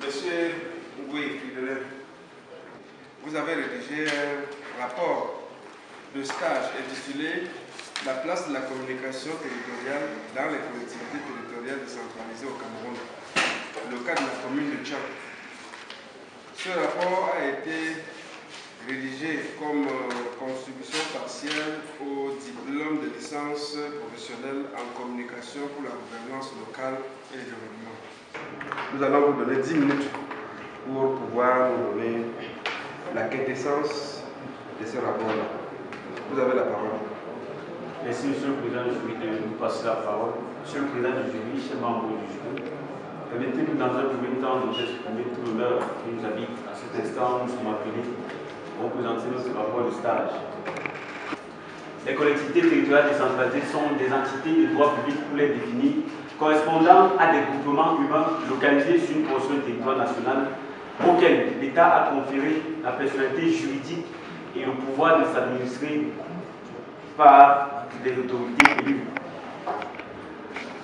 Monsieur Ngoué Fidele, vous avez rédigé un rapport de stage intitulé « La place de la communication territoriale dans les collectivités territoriales décentralisées au Cameroun », le cas de la commune de Tchang. Ce rapport a été rédigé comme contribution partielle au diplôme de licence professionnelle en communication pour la gouvernance locale et le développement. Nous allons vous donner 10 minutes pour pouvoir nous donner la quintessence de ce rapport-là. Vous avez la parole. Merci, Monsieur le Président, je vais vous passer la parole. Monsieur le Président du jury, chers membres du jury, permettez-nous dans un premier temps de vous exprimer tout l'honneur qui nous habite. À cet instant, nous sommes appelés pour présenter notre rapport de stage. Les collectivités territoriales décentralisées sont des entités de droit public pour les définir, correspondant à des groupements urbains localisés sur une portion du territoire national auquel l'État a conféré la personnalité juridique et le pouvoir de s'administrer par des autorités élues.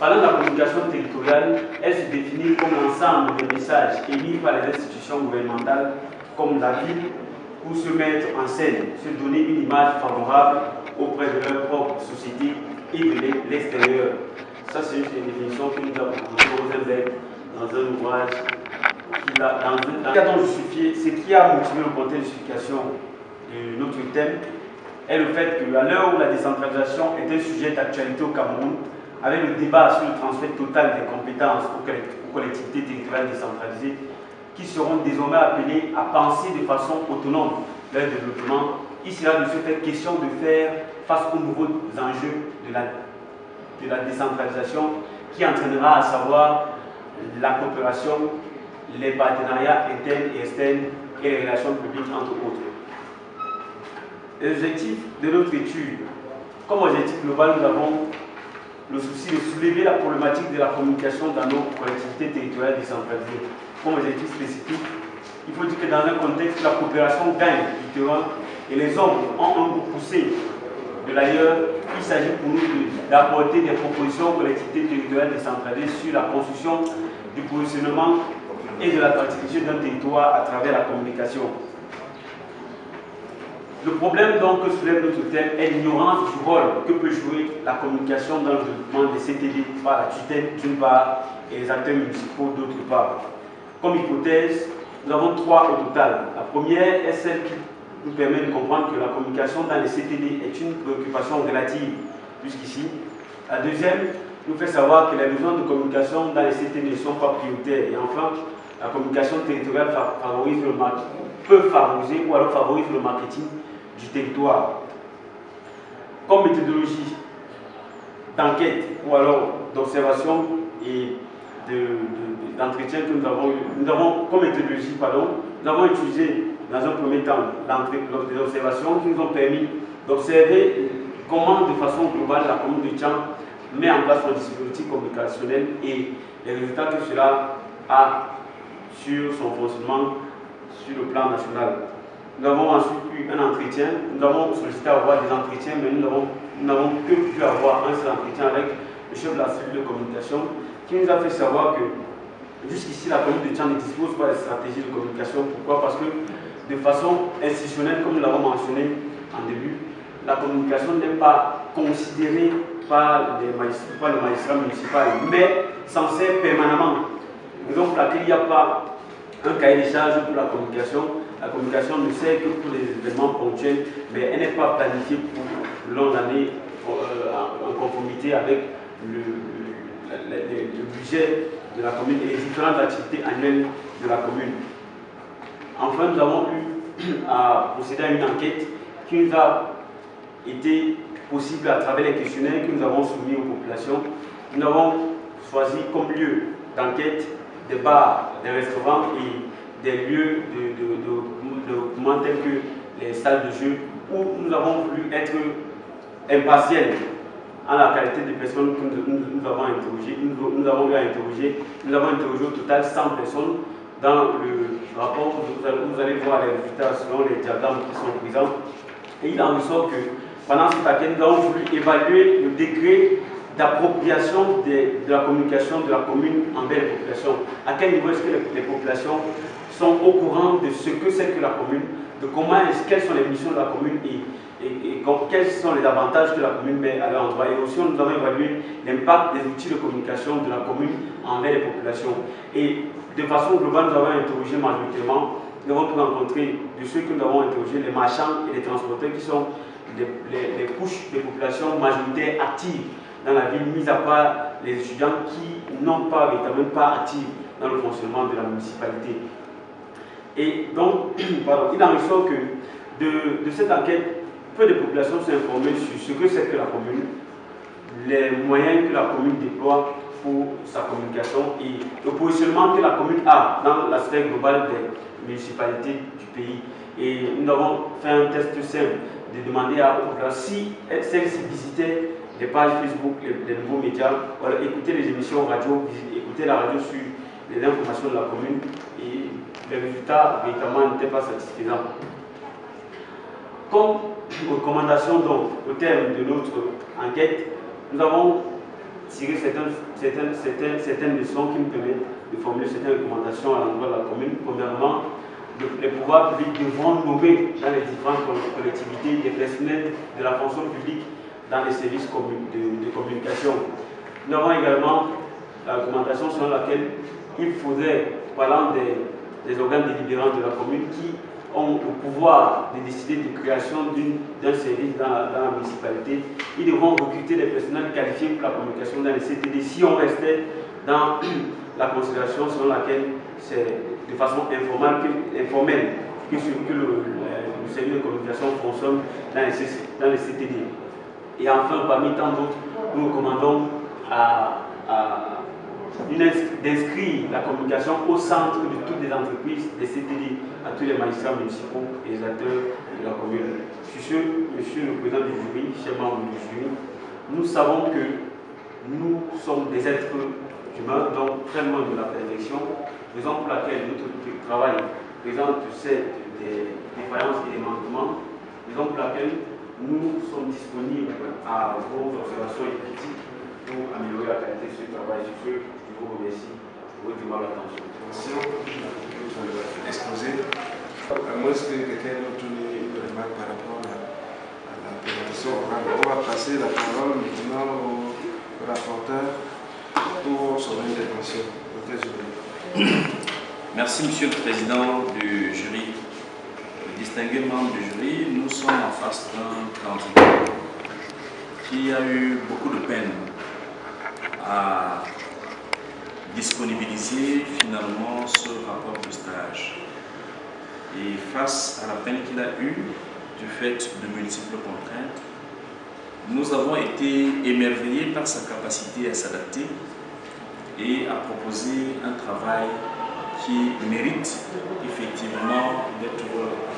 Parlant de la communication territoriale, elle se définit comme l'ensemble des messages émis par les institutions gouvernementales comme la ville pour se mettre en scène, se donner une image favorable auprès de leur propre société et de l'extérieur. Ça, c'est une définition que nous avons proposée Rosenberg dans un ouvrage qu'il a dans justifié. Ce qui a motivé le côté de justification de notre thème est le fait qu'à l'heure où la décentralisation est un sujet d'actualité au Cameroun, avec le débat sur le transfert total des compétences aux collectivités territoriales décentralisées, qui seront désormais appelées à penser de façon autonome leur développement, il sera de ce fait question de faire face aux nouveaux enjeux de la décentralisation qui entraînera à savoir la coopération, les partenariats internes et externes et les relations publiques entre autres. Les objectifs de notre étude, comme objectif global, nous avons le souci de soulever la problématique de la communication dans nos collectivités territoriales décentralisées. Comme objectif spécifique, il faut dire que dans un contexte où la coopération gagne du terrain et les hommes ont un goût poussé de l'ailleurs, il s'agit pour nous d'apporter des propositions aux collectivités territoriales décentralisées sur la construction du positionnement et de l'attractivité d'un territoire à travers la communication. Le problème donc que soulève notre thème est l'ignorance du rôle que peut jouer la communication dans le développement des CTD par la tutelle d'une part et les acteurs municipaux d'autre part. Comme hypothèse, nous avons 3 au total. La première est celle qui nous permet de comprendre que la communication dans les CTD est une préoccupation relative jusqu'ici. La deuxième nous fait savoir que les besoins de communication dans les CTD ne sont pas prioritaires. Et enfin, la communication territoriale peut favoriser ou alors favorise le marketing du territoire. Comme méthodologie d'enquête ou alors d'observation et d'entretien que nous avons comme méthodologie, nous avons utilisé dans un premier temps des observations qui nous ont permis d'observer comment de façon globale la commune de Tchang met en place son dispositif communicationnel et les résultats que cela a sur son fonctionnement sur le plan national. Nous avons ensuite eu un entretien, nous avons sollicité à avoir des entretiens, mais nous n'avons que pu avoir un seul entretien avec le chef de la cellule de communication qui nous a fait savoir que jusqu'ici la commune de Tchang ne dispose pas de stratégie de communication. Pourquoi? Parce que de façon institutionnelle, comme nous l'avons mentionné en début, la communication n'est pas considérée par le magistrat municipal, mais s'en sert permanemment. Raison pour laquelle il n'y a pas un cahier des charges pour la communication. La communication ne sert que pour les événements ponctuels, mais elle n'est pas planifiée pour le long d'année en conformité avec le budget de la commune et les différentes activités annuelles de la commune. Enfin, nous avons eu à procéder à une enquête qui nous a été possible à travers les questionnaires que nous avons soumis aux populations. Nous avons choisi comme lieu d'enquête des bars, des restaurants et des lieux de mouvement tels que les salles de jeu où nous avons voulu être impartiels en la qualité des personnes que nous avons interrogées. Nous avons interrogé au total 100 personnes. Dans le rapport, vous allez voir les résultats selon les diagrammes qui sont présents. Et il en ressort que pendant cette enquête, nous avons voulu évaluer le degré d'appropriation de la communication de la commune envers les populations. À quel niveau est-ce que les populations sont au courant de ce que c'est que la commune, de quelles sont les missions de la commune et quels sont les avantages que la commune met à leur endroit. Et aussi, nous avons évalué l'impact des outils de communication de la commune envers les populations. Et de façon globale, nous avons interrogé majoritairement, nous avons pu rencontrer de ceux que nous avons interrogés, les marchands et les transporteurs qui sont les couches de population majoritaires actives dans la ville, mis à part les étudiants qui n'ont pas véritablement pas actifs dans le fonctionnement de la municipalité. Et donc, pardon, il en ressort que de cette enquête, peu de populations sont informées sur ce que c'est que la commune, les moyens que la commune déploie pour sa communication et le positionnement que la commune a dans la sphère globale des municipalités du pays. Et nous avons fait un test simple de demander à si celles-ci visitaient les pages Facebook, les nouveaux médias, voilà, écouter les émissions radio, écouter la radio sur les informations de la commune, et les résultats véritablement n'étaient pas satisfaisants. Comme recommandation, donc, au terme de notre enquête, nous avons tiré certaines leçons qui nous permettent de formuler certaines recommandations à l'endroit de la commune. Premièrement, les pouvoirs publics devront nommer dans les différentes collectivités des personnels de la fonction publique dans les services de communication. Nous avons également la recommandation selon laquelle il faudrait, parlant des organes délibérants de la commune qui ont le pouvoir de décider de création d'un service dans la municipalité, ils devront recruter des personnels qualifiés pour la communication dans les CTD si on restait dans la considération selon laquelle c'est de façon informelle que le service de communication fonctionne dans les CTD. Et enfin, parmi tant d'autres, nous recommandons d'inscrire la communication au centre de toutes les entreprises, des CTD, à tous les magistrats municipaux et les acteurs de la commune. Sur ce, monsieur le président du jury, chers membres du jury, nous savons que nous sommes des êtres humains, donc très loin de la perfection, raison pour laquelle notre travail présente des défaillances et des manquements, raison pour laquelle nous sommes disponibles à vos observations et critiques pour améliorer la qualité de ce travail. Sur ce, je vous remercie pour votre attention. Exposé. À moins que quelqu'un d'autre ait une remarque par rapport à la présentation orale. On va passer la parole maintenant au rapporteur pour son intervention. Merci, monsieur le président du jury. Distingués membres du jury, nous sommes en face d'un candidat qui a eu beaucoup de peine à disponibiliser finalement ce rapport de stage. Et face à la peine qu'il a eue du fait de multiples contraintes, nous avons été émerveillés par sa capacité à s'adapter et à proposer un travail qui mérite effectivement d'être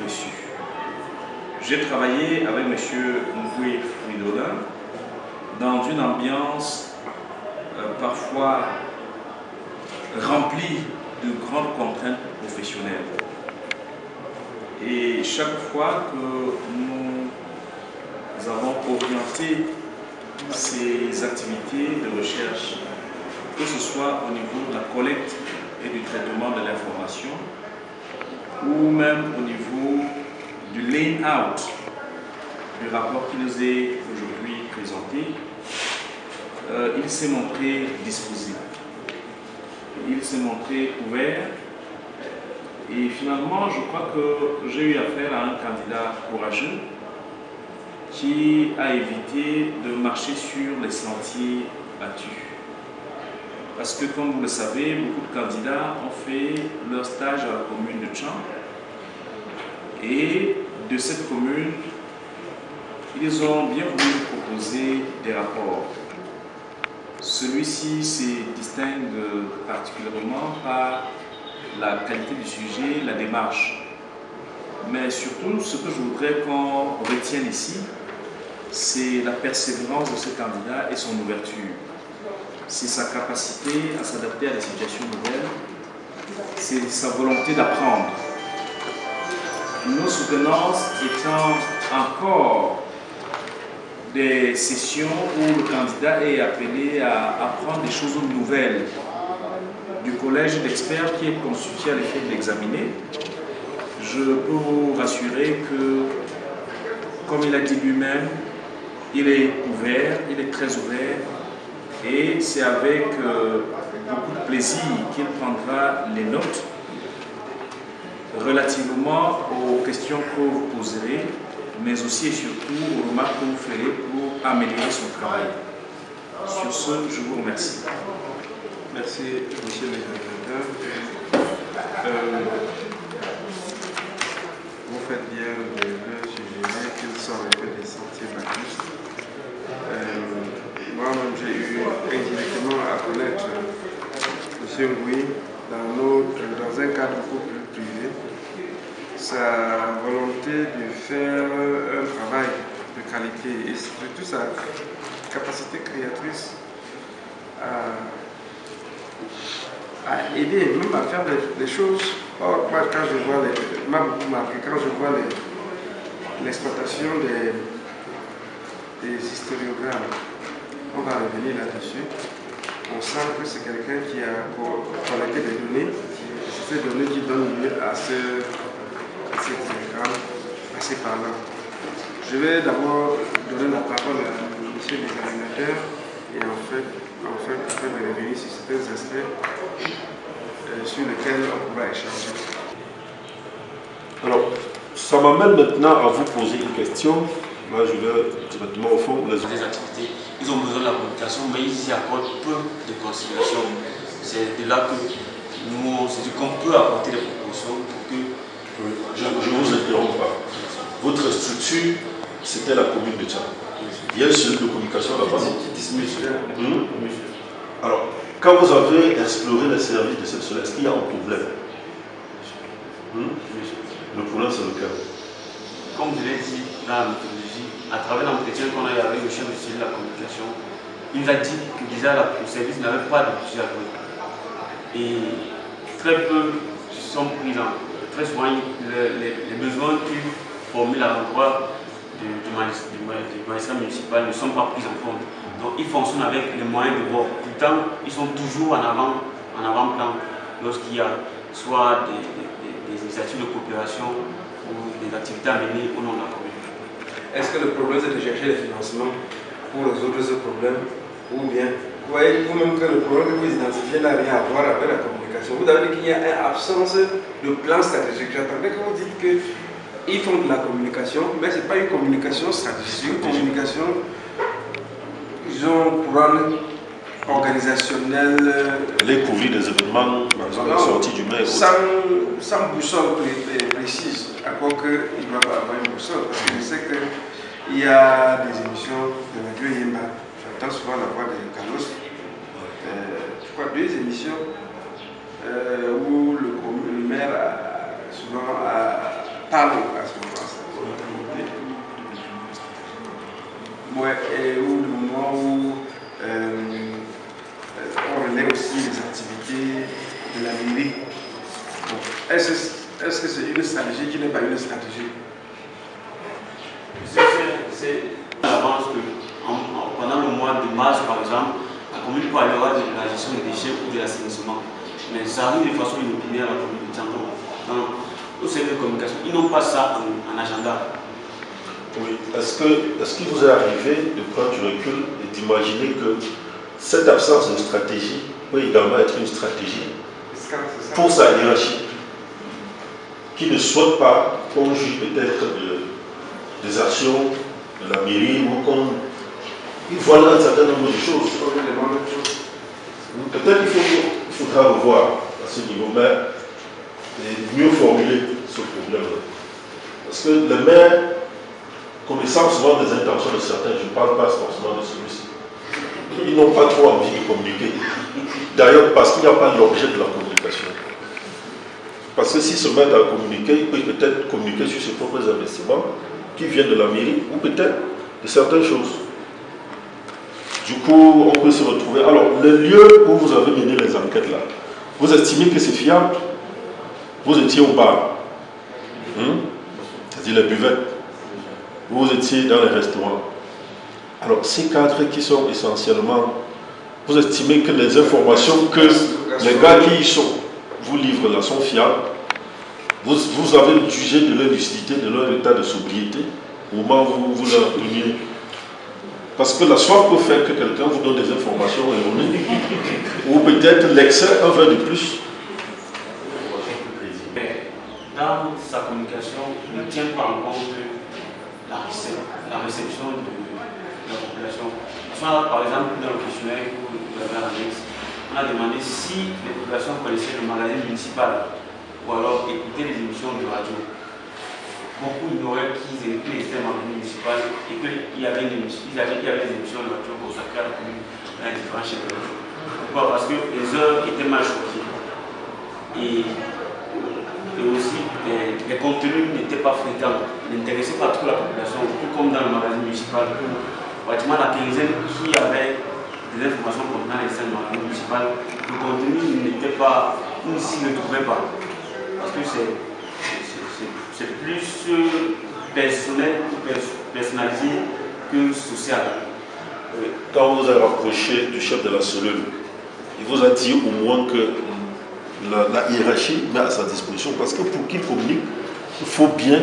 reçu. J'ai travaillé avec M. Mvoué Fridola dans une ambiance parfois remplie de grandes contraintes professionnelles. Et chaque fois que nous avons orienté ces activités de recherche, que ce soit au niveau de la collecte et du traitement de l'information, ou même au niveau du lay-out du rapport qui nous est aujourd'hui présenté, il s'est montré disposé, il s'est montré ouvert, et finalement je crois que j'ai eu affaire à un candidat courageux qui a évité de marcher sur les sentiers battus. Parce que, comme vous le savez, beaucoup de candidats ont fait leur stage à la commune de Tchang. Et de cette commune, ils ont bien voulu proposer des rapports. Celui-ci se distingue particulièrement par la qualité du sujet, la démarche. Mais surtout, ce que je voudrais qu'on retienne ici, c'est la persévérance de ce candidat et son ouverture. C'est sa capacité à s'adapter à des situations nouvelles, c'est sa volonté d'apprendre. Nos soutenances étant encore des sessions où le candidat est appelé à apprendre des choses nouvelles du collège d'experts qui est constitué à l'effet de l'examiner. Je peux vous rassurer que, comme il a dit lui-même, il est ouvert, il est très ouvert, et c'est avec beaucoup de plaisir qu'il prendra les notes relativement aux questions que vous poserez, mais aussi et surtout aux remarques que vous ferez pour améliorer son travail. Sur ce, je vous remercie. Merci, monsieur l'examinateur. Vous faites bien de le suggérer qu'ils sont un peu des sentiers battus. Moi-même, j'ai eu indirectement à connaître M. Ngui dans un cadre beaucoup plus privé. Sa volonté de faire un travail de qualité et surtout sa capacité créatrice à aider, même à faire des choses. Or, moi, quand je vois m'a beaucoup marqué, quand je vois l'exploitation des historiogrammes, on va revenir là-dessus. On sent que c'est quelqu'un qui a collecté des données, c'est ces données qui donnent lieu à ces diagrammes assez parlants. Je vais d'abord donner la parole à monsieur l'examinateur et enfin revenir sur certains aspects sur lesquels on pourra échanger. Alors, ça m'amène maintenant à vous poser une question. Là, je vais directement au fond. Les activités, ils ont besoin de la communication, mais ils y accordent peu de considération. C'est de là que nous, on se dit qu'on peut apporter des propositions pour que... Je ne vous interromps pas. Votre structure, c'était la commune de Tchad. Il y a une cellule de communication là-bas. Alors, quand vous avez exploré les services de cette cellule, est-ce qu'il y a un problème? Le problème, c'est lequel? Comme je l'ai dit dans la méthodologie, à travers l'entretien qu'on a eu avec le chef de cellule de la communication, il nous a dit que déjà le service n'avait pas de budget à côté. Et très peu sont pris en. Très souvent, les besoins qu'ils formulent à l'endroit du magistrat municipal ne sont pas pris en compte. Donc, ils fonctionnent avec les moyens de bord. Pourtant, ils sont toujours en avant-plan lorsqu'il y a soit des initiatives de coopération ou des activités à mener au nom de la commune. Est-ce que le problème c'est de chercher les financements pour résoudre ce problème, ou bien vous voyez vous-même que le problème que vous identifiez n'a rien à voir avec la communication? Vous avez dit qu'il y a une absence de plan stratégique. J'attendais que vous dites qu'ils font de la communication, mais ce n'est pas une communication stratégique, c'est une communication, disons, pour un organisationnel. Les couvrir des événements, par exemple la sortie du maire. Sans boussole précise, à quoi qu'il doit avoir une boussole. Parce que je sais qu'il y a des émissions de Radio Yemba. J'entends souvent la voix de Carlos. Je crois 2 émissions où le maire souvent parle à ce moment-là. Ouais, et où le moment où on relève aussi les activités de la mairie. Est-ce que c'est une stratégie qui n'est pas une stratégie? C'est à l'avance que pendant le mois de mars, par exemple, la commune parlera de la gestion des déchets ou de l'assainissement. Mais ça arrive de façon inopinée à la commune de Tchango. Au service de communication, ils n'ont pas ça en agenda. Oui. Est-ce qu'il vous est arrivé de prendre du recul et d'imaginer que cette absence de stratégie peut également être une stratégie pour sa hiérarchie, qui ne souhaite pas qu'on juge peut-être des actions de la mairie ou qu'on voit là un certain nombre de choses. Peut-être qu'il faudra revoir à ce niveau, mais mieux formuler ce problème-là. Parce que les maires, connaissant souvent des intentions de certains, je ne parle pas forcément de celui-ci, ils n'ont pas trop envie de communiquer. D'ailleurs, parce qu'il n'y a pas l'objet de la communication. Parce que s'ils se mettent à communiquer, ils peuvent peut-être communiquer sur ses propres investissements qui viennent de la mairie ou peut-être de certaines choses. Du coup, on peut se retrouver. Alors, le lieu où vous avez mené les enquêtes là, vous estimez que c'est fiable? Vous étiez au bar, c'est-à-dire les buvettes. Vous étiez dans les restaurants. Alors, ces cadres qui sont essentiellement, vous estimez que les informations que les gars qui y sont, vous livrent là, sont fiables. Vous avez jugé de leur lucidité, de leur état de sobriété, au moment où vous leur donniez. Parce que la soif peut faire que quelqu'un vous donne des informations erronées, ou peut-être l'excès, un verre de plus. Dans sa communication, il ne tient pas en compte la réception de la population. Par exemple, dans le questionnaire que vous avez en annexe, on a demandé si les populations connaissaient le magazine municipal ou alors écoutaient les émissions de radio. Beaucoup ignoraient qu'ils étaient dans le municipal et qu'il y avait des émissions de radio consacrées à la commune dans les différents chefs. Pourquoi? Parce que les heures étaient mal choisies. Et aussi, les contenus n'étaient pas fréquents, n'intéressaient pas trop la population, tout comme dans le magazine municipal. Pratiquement la quinzaine qui avait des informations contenant les scènes magazine municipal, le contenu n'était pas, ou s'il ne trouvait pas. Parce que c'est plus personnel ou personnalisé que social. Quand vous vous avez rapproché du chef de la cellule, il vous a dit au moins que la hiérarchie met à sa disposition, parce que pour qu'il communique, il faut bien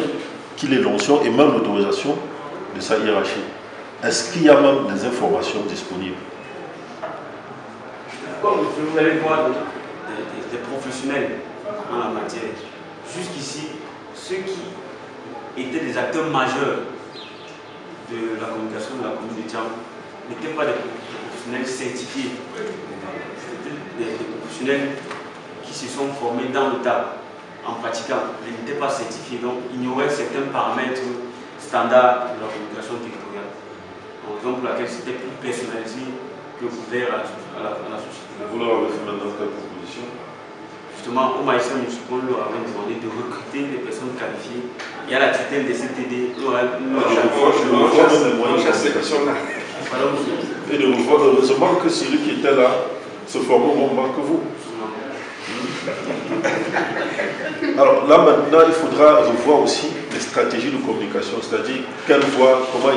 qu'il ait l'onction et même l'autorisation de sa hiérarchie. Est-ce qu'il y a même des informations disponibles? Comme vous allez voir des professionnels en la matière, jusqu'ici, ceux qui étaient des acteurs majeurs de la communication de la commune de Thiam n'étaient pas des professionnels certifiés, c'était des professionnels qui se sont formés dans le tas en pratiquant, ils n'étaient pas certifiés, donc ignoraient certains paramètres standards de la communication territoriale. Raison pour laquelle c'était plus personnalisé que ouvert à la société. Vous leur avez fait maintenant quelle proposition? Justement, au Maïsien Moussouko, on leur avait demandé de recruter des personnes qualifiées. Il y a la tutelle des CTD. Et de revoir heureusement que celui qui était là se formait au moment que vous. Alors là maintenant, il faudra revoir aussi les stratégies de communication, c'est-à-dire quelle voie, comment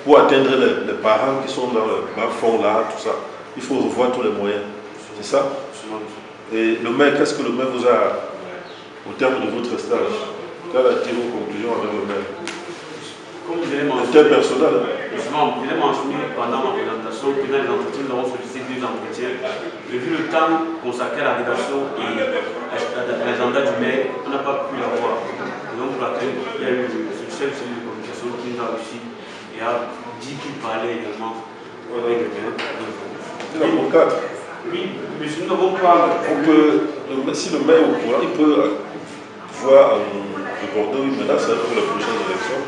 pour atteindre les parents qui sont dans le bas fond là, tout ça. Il faut revoir tous les moyens. C'est ça? Et le maire, qu'est-ce que le maire vous a, au terme de votre stage, quelle a été vos conclusions avec le maire? Comme vous avez mentionné, c'était personnel. Justement, vous avez mentionné pendant ma présentation que dans les entretiens, nous avons sollicité 2 entretiens. Et vu le temps consacré à la rédaction et à l'agenda du maire, on n'a pas pu l'avoir. Donc, pour laquelle il y a eu le chef de communication qui nous a reçu et a dit qu'il parlait également avec le maire. C'est l'avocat. Oui, mais nous n'avons pas. Si le maire est au courant, il peut voir un reporter, oui, maintenant c'est pour la prochaine élection.